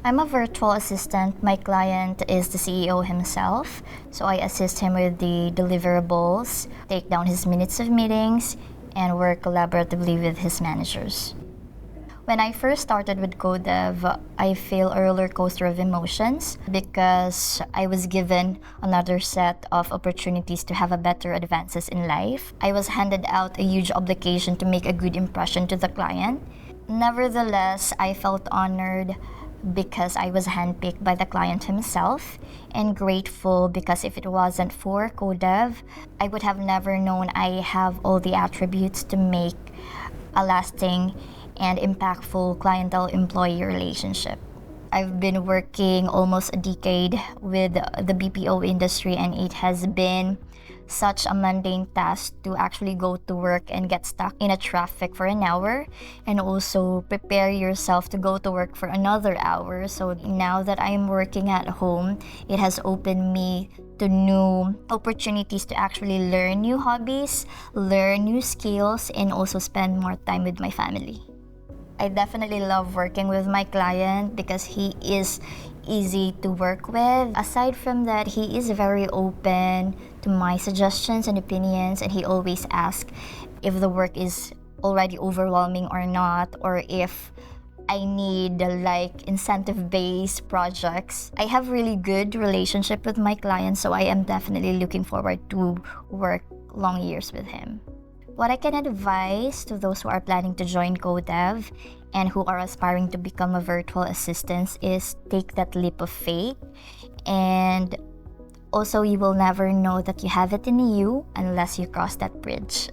I'm a virtual assistant. My client is the CEO himself, so I assist him with the deliverables, take down his minutes of meetings, and work collaboratively with his managers. When I first started with CoDev, I feel a roller coaster of emotions because I was given another set of opportunities to have a better advances in life. I was handed out a huge obligation to make a good impression to the client. Nevertheless, I felt honored because I was handpicked by the client himself, and grateful because if it wasn't for CoDev, I would have never known I have all the attributes to make a lasting and impactful clientele-employee relationship. I've been working almost a decade with the BPO industry, and it has been such a mundane task to actually go to work and get stuck in a traffic for an hour and also prepare yourself to go to work for another hour. So now that I'm working at home, it has opened me to new opportunities to actually learn new hobbies, learn new skills, and also spend more time with my family. I definitely love working with my client because he is easy to work with. Aside from that, he is very open to my suggestions and opinions, and he always asks if the work is already overwhelming or not, or if I need like incentive-based projects. I have really good relationship with my clients, so I am definitely looking forward to work long years with him. What I can advise to those who are planning to join CoDev and who are aspiring to become a virtual assistant is take that leap of faith, and also you will never know that you have it in you unless you cross that bridge.